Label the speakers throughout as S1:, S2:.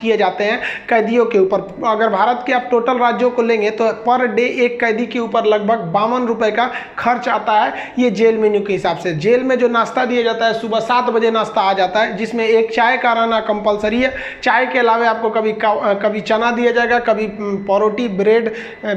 S1: किए जाते हैं कैदियों के ऊपर। अगर भारत के आप टोटल राज्यों को लेंगे तो पर डे एक कैदी के ऊपर लगभग 52 रुपए का खर्च आता है, ये जेल मेन्यू के हिसाब से। जेल में जो नाश्ता दिया जाता है, सुबह 7 बजे नाश्ता आ जाता है, जिसमें एक चाय का रहना कंपलसरी है। चाय के अलावा आपको कभी चना दिया जाएगा, कभी परोटी, ब्रेड,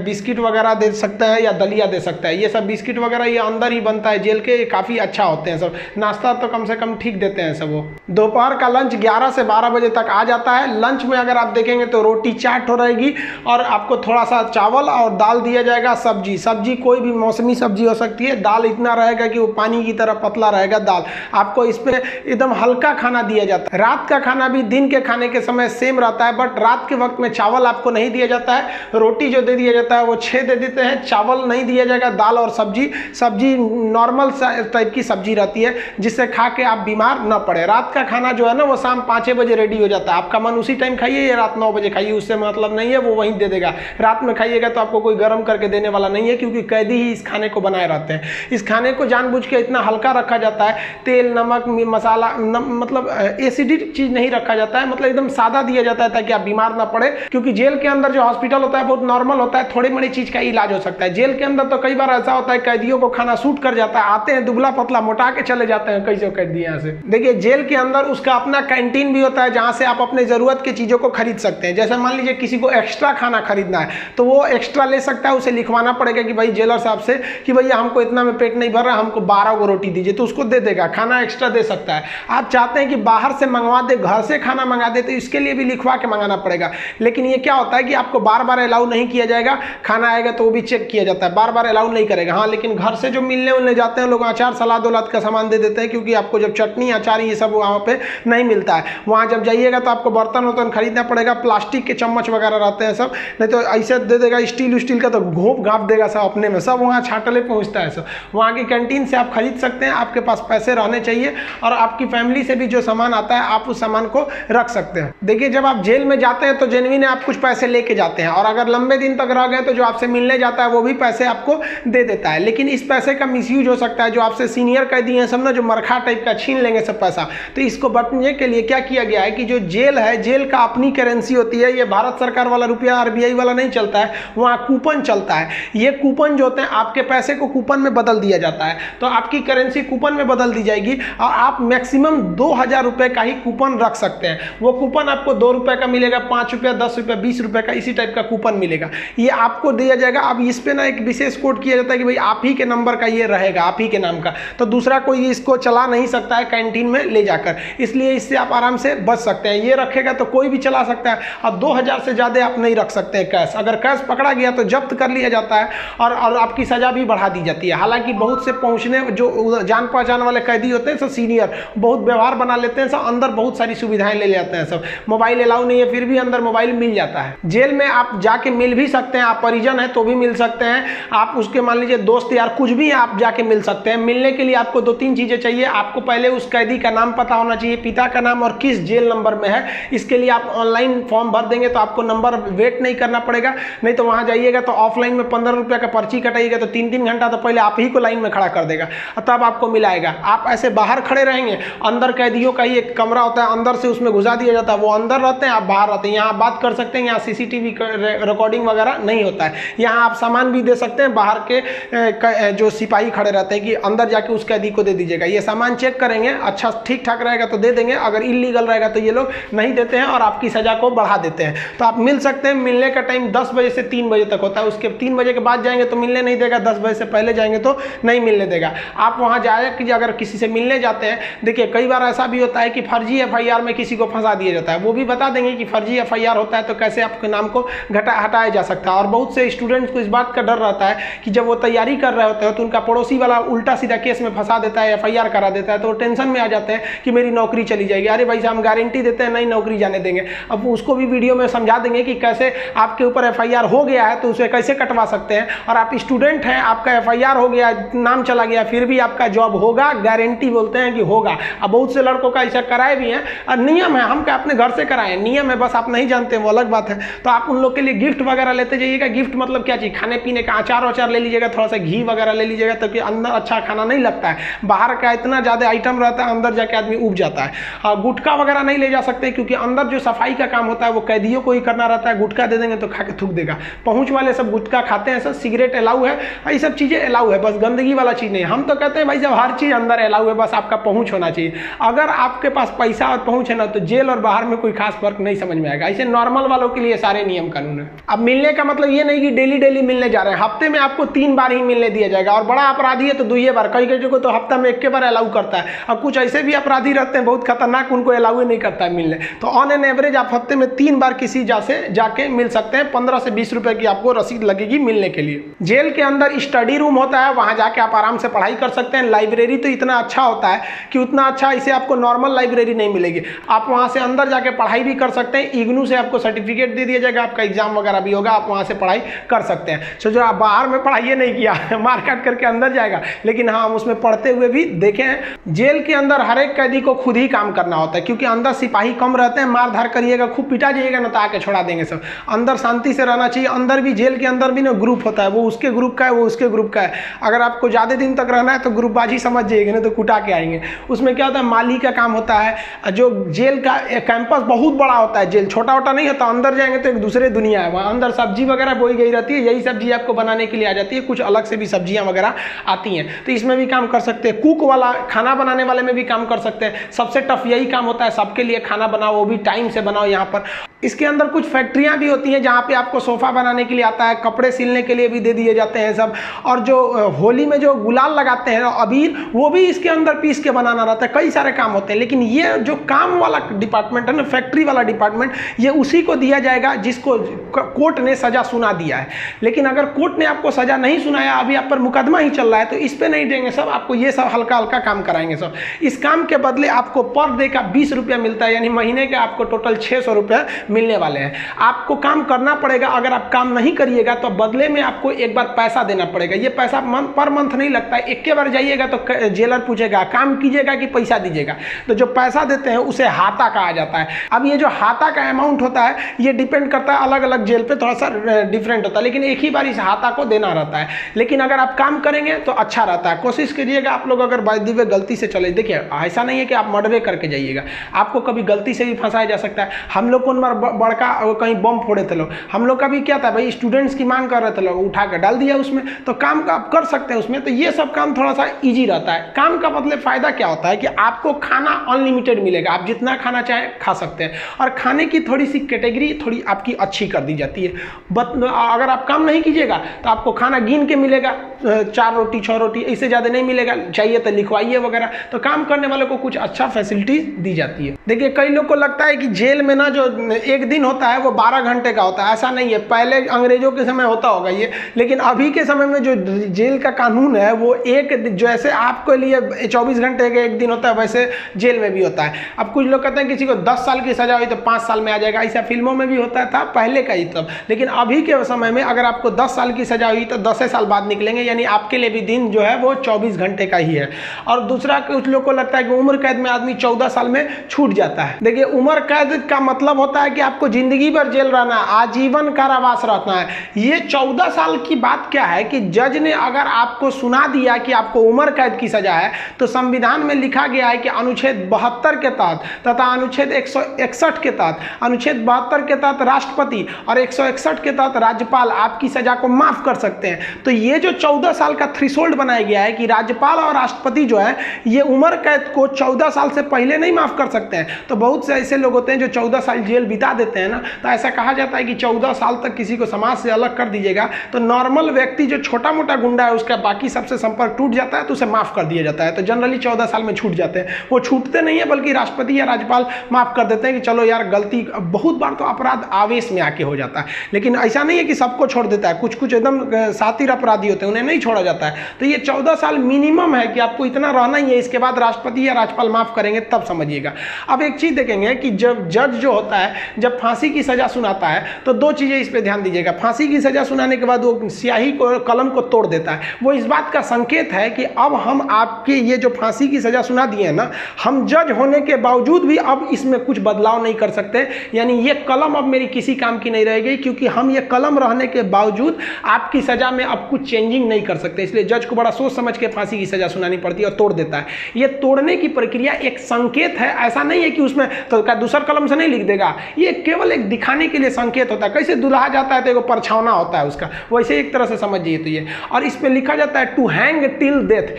S1: बिस्किट वगैरह दे सकता है या दलिया दे सकता है। ये सब बिस्किट वगैरह ये अंदर ही बनता है जेल के, काफ़ी अच्छा होते हैं सब। नाश्ता तो कम से कम ठीक देते हैं सब वो। दोपहर का लंच 11 से 12 बजे तक आ जाता है। लंच में अगर आप देखेंगे तो रोटी चाट हो रहेगी और आपको थोड़ा सा चावल और दाल दिया जाएगा। सब्जी कोई भी मौसमी सब्जी हो सकती है। दाल इतना रहेगा कि वो पानी की तरह पतला रहेगा दाल। आपको इस पे एकदम हल्का खाना दिया जाता है। रात का खाना भी दिन के खाने के समय सेम रहता है, बट रात के वक्त में चावल आपको नहीं दिया जाता है। रोटी जो दे दिया जाता है वो 6 दे देते हैं, चावल नहीं दिया जाएगा। दाल और सब्जी नॉर्मल टाइप की सब्जी रहती है, जिससे खा के आप बीमार न पड़े। रात का खाना जो है ना वो शाम 5 बजे रेडी हो जाता है। आपका मन उसी टाइम खाइए या रात 9 बजे खाइए, उससे मतलब नहीं है, वो वहीं दे देगा। रात में खाइएगा तो आपको कोई गर्म करके देने वाला नहीं है, क्योंकि कैदी ही इस खाने को बनाए रहते हैं। इस खाने को जानबूझ के इतना हल्का रखा जाता है, तेल, नमक, मसाला, मतलब एसिडिक चीज नहीं रखा जाता है, मतलब एकदम सादा दिया जाता है ताकि आप बीमार ना पड़े। क्योंकि जेल के अंदर जो हॉस्पिटल होता है बहुत नॉर्मल होता है, थोड़ी बड़ी चीज का इलाज हो सकता है। जेल के अंदर तो कई बार ऐसा होता है कैदियों को खाना सूट कर जाता है, आते हैं दुबला पतला मोटा के चले जाते हैं। कैसे कैदी यहाँ से देखिए, जेल के अंदर उसका अपना कैंटीन भी होता है, जहाँ से आप अपने जरूरत की चीजों को खरीद सकते हैं। जैसे मान लीजिए किसी को एक्स्ट्रा खाना खरीदना है तो वो एक्स्ट्रा ले सकता है, उसे लिखवाना पड़ेगा कि भाई जेलर साहब से कि भैया हमको इतना में पेट नहीं भर रहा, हमको 12 को रोटी दीजिए, तो उसको दे देगा, खाना एक्स्ट्रा दे सकता है। आप चाहते हैं कि बाहर से मंगवा दे, घर से खाना मंगा दे, तो इसके लिए भी लिखवा के मंगाना पड़ेगा। लेकिन ये क्या होता है कि आपको बार बार अलाउ नहीं किया जाएगा। खाना आएगा तो वो भी चेक किया जाता है, बार बार अलाउ नहीं करेगा। हाँ, लेकिन घर से जो मिलने उलने जाते हैं लोग, अचार सलाद उलाद का सामान दे देते हैं, क्योंकि आपको जब चटनी अचार ये सब वहाँ पे नहीं मिलता है। वहाँ जब जाइएगा तो आपको बर्तन वर्तन खरीदना पड़ेगा, प्लास्टिक के चम्मच वगैरह रहते हैं सब, नहीं तो ऐसे दे देगा स्टील का, तो घोप घाप देगा सब अपने में, सब वहाँ छाटले पहुँचता है सब। वहाँ की कैंटीन से आप खरीद सकते हैं, आपके पास पैसे रहने चाहिए, और आपकी फैमिली से भी जो सामान आता है आप उस सामान को रख सकते हैं। देखिए, जब आप जेल में जाते हैं तो जेन्युइन आप कुछ पैसे लेके जाते हैं, और अगर लंबे दिन तक रह गए तो जो आपसे मिलने जाता है वो भी पैसे आपको दे देता है। लेकिन इस पैसे का मिसयूज हो सकता है, जो आपसे सीनियर कैदी हैं सब ना, जो मरखा टाइप का छीन लेंगे सब पैसा। तो इसको बचने के लिए क्या किया गया है कि जो जेल है, जेल का अपनी करेंसी होती है। ये भारत सरकार वाला रुपया RBI वाला नहीं चलता है, वहाँ कूपन चलता है। ये कूपन जो होते हैं, आपके पैसे को कूपन में बदल दिया जाता है, तो आपकी करेंसी कूपन में बदल दी जाएगी, और आप मैक्सिमम 2000 रुपए का ही कूपन रख सकते हैं। वो कूपन आपको 2 रुपए का मिलेगा, 5 रुपया, 10 रुपया, 20 रुपए का, इसी टाइप का कूपन मिलेगा। ये आपको दिया जाएगा। अब इस पे ना एक विशेष कोड किया जाता है कि भाई आप ही के नंबर का ये रहेगा, आप ही के नाम का, तो दूसरा कोई इसको चला नहीं सकता है कैंटीन में ले जाकर। इसलिए इससे आप आराम से बच सकते हैं। ये रखेगा तो कोई भी चला सकता है। अब 2000 से ज़्यादा आप नहीं रख सकते हैं कैश। अगर कैश पकड़ा गया तो जब्त कर लिया जाता है, और आपकी सज़ा भी बढ़ा दी जाती है। हालांकि बहुत से पहुंचने जो जान पहचान वाले कैदी होते हैं सब सीनियर, बहुत व्यवहार बना लेते हैं सब, अंदर बहुत सारी सुविधाएं ले जाते हैं सब। मोबाइल अलाउ नहीं है, फिर भी अंदर मोबाइल मिल जाता है। जेल में आप जाके मिल भी सकते हैं, आप परिजन हैं तो भी मिल सकते हैं, आप उसके मान लीजिए दोस्त यार कुछ भी आप जाके मिल सकते हैं। मिलने के लिए आपको 2-3 चीज़ें चाहिए। आपको पहले उस कैदी का नाम पता होना चाहिए, पिता का नाम और किस जेल नंबर में है। इसके लिए आप ऑनलाइन फॉर्म भर देंगे तो आपको नंबर वेट नहीं करना पड़ेगा। नहीं तो वहाँ जाइएगा तो ऑफलाइन में 15 रुपये का पर्ची कटाइएगा तो 3-3 घंटा तो पहले आप ही को लाइन में खड़ा कर देगा, तब आपको मिलाएगा। आप ऐसे बाहर खड़े रहेंगे, अंदर कैदियों का ही एक कमरा होता है, अंदर से उसमें घुसा दिया जाता है, वो अंदर रहते हैं, आप बाहर रहते हैं। यहाँ बात कर सकते हैं, यहाँ CCTV रिकॉर्डिंग वगैरह नहीं होता है। यहाँ आप सामान भी दे सकते हैं, बाहर के जो सिपाही खड़े रहते हैं कि अंदर जाके उस कैदी को दे दीजिएगा, ये सामान चेक करेंगे, अच्छा ठीक ठाक रहेगा तो दे देंगे, अगर इलीगल रहेगा तो ये लोग नहीं देते हैं और आपकी सजा को बढ़ा देते हैं। तो आप मिल सकते हैं। मिलने का टाइम 10 बजे से 3 बजे तक होता है। उसके 3 बजे के बाद जाएंगे तो मिलने नहीं देगा, 10 बजे से पहले जाएंगे तो नहीं मिलने देगा। आप वहाँ जाए कि अगर किसी से मिलने जाते हैं, देखिए कई बार ऐसा भी होता है कि फर्जी FIR में किसी को फंसा दिया जाता है, वो भी बता देंगे कि फर्जी FIR होता है तो कैसे आपके नाम को हटाया जा सकता है। और बहुत से स्टूडेंट्स को इस बात का डर रहता है कि जब वो तैयारी कर रहे होते हैं तो उनका पड़ोसी वाला उल्टा सीधा केस में फंसा देता है, FIR करा देता है, तो वो टेंशन में आ जाते हैं कि मेरी नौकरी चली जाएगी। अरे भाई साहब, हम गारंटी देते हैं नहीं नौकरी जाने देंगे। अब उसको भी वीडियो में समझा देंगे कि कैसे आपके ऊपर FIR हो गया है तो उसे कैसे कटवा सकते हैं, और आप स्टूडेंट हैं, आपका FIR हो गया, नाम चला गया, फिर भी आपका जॉब होगा, गारंटी बोलते हैं कि होगा। अब बहुत से लड़कों का ऐसा कराए भी हैं, और नियम है, हम क्या अपने घर से कराए, नियम है, बस आप नहीं जानते वो अलग बात है। तो आप उन लोग के लिए गिफ्ट वगैरह लेते जाइएगा। गिफ्ट मतलब क्या चीज़, खाने पीने का अचार वचार ले लीजिएगा, थोड़ा सा घी वगैरह ले लीजिएगा, ताकि अंदर अच्छा खाना नहीं लगता है। बाहर का इतना ज़्यादा आइटम रहता है, अंदर जाके आदमी उब जाता है। गुटखा वगैरह नहीं ले जा सकते, क्योंकि अंदर जो जो सफाई का काम होता है वो कैदियों को ही करना रहता है। गुटखा दे देंगे तो खा के थूक देगा। पहुँच वाले सब गुटखा खाते हैं, सब सिगरेट अलाउ है, ये सब चीज़ें अलाउ है, बस गंदगी वाला चीज़ नहीं। हम तो कहते हैं भाई जब हर चीज़ अंदर अलाउ है, बस आपका पहुँच होना चाहिए। अगर आपके पास पैसा और पहुँच है ना तो जेल और बाहर में कोई खास फर्क नहीं समझ में आएगा। ऐसे नॉर्मल वालों के लिए सारे नियम कानून है। अब मिलने का मतलब ये नहीं कि डेली डेली मिलने जा रहे हैं, हफ्ते में आपको 3 बार ही मिलने दिया जाएगा। और बड़ा अपराधी है तो 2 बार, कई कई को तो हफ्ता में 1 बार अलाउ करता है। और कुछ ऐसे भी अपराधी रहते हैं बहुत खतरनाक, उनको अलाउ ही नहीं करता है मिलने। तो ऑन एन एवरेज आप हफ्ते में 3 बार किसी जाके मिल सकते हैं। 15 से 20 रुपए की आपको रसीद लगेगी मिलने के लिए। जेल के अंदर स्टडी रूम होता है, वहां जाके आप आराम से पढ़ाई कर सकते हैं। लाइब्रेरी तो इतना अच्छा होता है कि उतना अच्छा इसे आपको नॉर्मल लाइब्रेरी नहीं मिलेगी। आप वहां से अंदर जाके पढ़ाई भी कर सकते हैं। इग्नू से आपको सर्टिफिकेट दे दिया जाएगा, आपका एग्जाम वगैरह भी होगा, आप वहां से पढ़ाई कर सकते हैं। सो जो आप बाहर में पढ़ाई नहीं किया मार काट करके अंदर जाएगा, लेकिन हाँ हम उसमें पढ़ते हुए भी देखे हैं। जेल के अंदर हर एक कैदी को खुद ही काम करना होता है, क्योंकि अंदर सिपाही कम रहते हैं। मार धार करिएगा, खूब पिटा जाइएगा ना तो आके छोड़ा देंगे सब। अंदर शांति से रहना चाहिए। अंदर भी, जेल के अंदर भी ना ग्रुप होता है, वो उसके ग्रुप का है, वो उसके ग्रुप का है। अगर आपको ज़्यादा दिन तक रहना है तो ग्रुपबाजी समझ जाइएगा, ना तो कुटा के आएंगे। उसमें क्या होता है, माली का काम होता है। जो जेल का कैंपस बहुत बड़ा होता है, जेल छोटा छोटा नहीं होता। अंदर जाएंगे तो एक दूसरे दुनिया है। वहाँ अंदर सब्जी वगैरह बोई गई रहती है, यही सब्जी आपको बनाने के लिए आ जाती है। कुछ अलग से भी सब्जियां वगैरह आती हैं, तो इसमें भी काम कर सकते हैं। कुक वाला, खाना बनाने वाले में भी काम कर सकते हैं। सबसे टफ यही काम होता है, सबके लिए खाना बनाओ, वो भी टाइम से बनाओ। यहाँ पर इसके अंदर कुछ फैक्ट्रियां भी होती हैं जहाँ पे आपको सोफा बनाने के लिए आता है, कपड़े सिलने के लिए भी दे दिए जाते हैं सब। और जो होली में जो गुलाल लगाते हैं अबीर, वो भी इसके अंदर पीस के बनाना रहता है। कई सारे काम होते हैं, लेकिन ये जो काम वाला डिपार्टमेंट है ना, फैक्ट्री वाला डिपार्टमेंट, ये उसी को दिया जाएगा जिसको कोर्ट ने सजा सुना दिया है। लेकिन अगर कोर्ट ने आपको सजा नहीं सुनाया, अभी आप पर मुकदमा ही चल रहा है, तो इस पर नहीं देंगे सब, आपको ये सब हल्का हल्का काम कराएंगे सब। इस काम के बदले आपको पर डे का 20 रुपया मिलता है, यानी महीने के आपको टोटल 600 रुपया मिलने वाले हैं। आपको काम करना पड़ेगा। अगर आप काम नहीं करिएगा तो बदले में आपको एक बार पैसा देना पड़ेगा। ये पैसा पर मंथ नहीं लगता है, एक के बार जाइएगा तो जेलर पूछेगा काम कीजिएगा कि पैसा दीजिएगा। तो जो पैसा देते हैं उसे हाता कहा जाता है। अब ये जो हाता का अमाउंट होता है ये डिपेंड करता है, अलग अलग जेल पे थोड़ा सा डिफरेंट होता है, लेकिन एक ही बार इस हाता को देना रहता है। लेकिन अगर आप काम करेंगे तो अच्छा रहता है। कोशिश करिएगा आप लोग, अगर बाय द वे गलती से चले, देखिए ऐसा नहीं है कि आप मर्डर करके जाइएगा, आपको कभी गलती से भी फंसाया जा सकता है। हम लोग कौन बार बड़का कहीं बम फोड़े थे लोग, हम लोग का भी क्या था भाई, स्टूडेंट्स की मांग कर रहे थे लोग, उठा कर डाल दिया उसमें, तो काम का आप कर सकते हैं उसमें। तो ये सब काम थोड़ा सा ईजी रहता है। काम का मतलब फायदा क्या होता है कि आपको खाना अनलिमिटेड मिलेगा, आप जितना खाना चाहें खा सकते हैं। और खाने की थोड़ी सी कैटेगरी थोड़ी आपकी अच्छी कर दी जाती है। अगर आप काम नहीं कीजिएगा तो आपको खाना गिन के मिलेगा, 4 रोटी 6 रोटी, इससे ज़्यादा नहीं मिलेगा, चाहिए तो लिखवाइए वगैरह। तो काम करने वालों को कुछ अच्छा फैसिलिटी दी जाती है। देखिए कई लोग को लगता है कि जेल में ना जो एक दिन होता है वो 12 घंटे का होता है, ऐसा नहीं है। पहले अंग्रेजों के समय होता होगा ये, लेकिन अभी के समय में जो जेल का कानून है वो एक, जैसे आपके लिए 24 घंटे का एक दिन होता है वैसे जेल में भी होता है। अब कुछ लोग कहते हैं किसी को 10 साल की सजा हुई तो 5 साल में आ जाएगा, ऐसा फिल्मों में भी होता था पहले का ही तब। लेकिन अभी के समय में अगर आपको 10 साल की सजा हुई तो 10 साल बाद निकलेंगे, यानी आपके लिए भी दिन जो है वो 24 घंटे का ही है। और दूसरा, कुछ लोग को लगता है कि उम्र कैद में आदमी 14 साल में छूट जाता है। देखिए उम्र कैद का मतलब होता है कि आपको जिंदगी भर जेल रहना, आजीवन कारावास रहना है। ये 14 साल की बात क्या है कि जज ने अगर आपको सुना दिया कि आपको उम्र कैद की सजा है, तो संविधान में लिखा गया है कि अनुच्छेद 72 के तहत तथा अनुच्छेद 161 के तहत, अनुच्छेद 72 के तहत राष्ट्रपति और 161 के तहत राज्यपाल आपकी सजा को माफ कर सकते हैं। तो ये जो 14 साल का थ्रेशोल्ड बनाया गया है कि राज्यपाल और राष्ट्रपति जो है ये उम्र कैद को 14 साल से पहले नहीं माफ कर सकते हैं। तो बहुत से ऐसे लोग होते हैं जो 14 साल जेल बिता देते हैं ना, तो ऐसा कहा जाता है कि 14 साल तक किसी को समाज से अलग कर दीजिएगा तो नॉर्मल व्यक्ति जो छोटा मोटा गुंडा है उसका बाकी सबसे संपर्क टूट जाता है, तो उसे माफ कर दिया जाता है। तो जनरली 14 साल में छूट जाते हैं। वो छूटते नहीं है बल्कि राष्ट्रपति या राज्यपाल माफ कर देते हैं कि चलो यार गलती, बहुत बार तो अपराध आवेश में आके हो जाता है, लेकिन ऐसा नहीं है कि सबको छोड़ देता है। कुछ कुछ एकदम सातिर अपराधी होते हैं, उन्हें नहीं छोड़ा जाता है। तो ये 14 साल मिनिमम है कि आपको इतना रहना ही है, इसके बाद राष्ट्रपति या राज्यपाल माफ करेंगे तब समझिएगा। अब एक चीज देखेंगे कि जब जज जो होता है, जब फांसी की सज़ा सुनाता है तो दो चीज़ें इस पर ध्यान दीजिएगा। फांसी की सज़ा सुनाने के बाद वो स्याही को, कलम को तोड़ देता है। वो इस बात का संकेत है कि अब हम आपके ये जो फांसी की सज़ा सुना दिए हैं ना, हम जज होने के बावजूद भी अब इसमें कुछ बदलाव नहीं कर सकते। यानी ये कलम अब मेरी किसी काम की नहीं रहेगी, क्योंकि हम ये कलम रहने के बावजूद आपकी सज़ा में अब कुछ चेंजिंग नहीं कर सकते। इसलिए जज को बड़ा सोच समझ के फांसी की सज़ा सुनानी पड़ती है और तोड़ देता है। ये तोड़ने की प्रक्रिया एक संकेत है, ऐसा नहीं है कि उसमें तो दूसर कलम से नहीं लिख देगा। ये केवल एक दिखाने के लिए संकेत होता है। कैसे दुल्हा जाता है तो एक परछावना होता है उसका, वैसे एक तरह से समझिए तो ये। और इस पे लिखा जाता है टू हैंग टिल डेथ,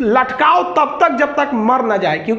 S1: लटकाओ तब तक जब तक मर ना जाए, क्योंकि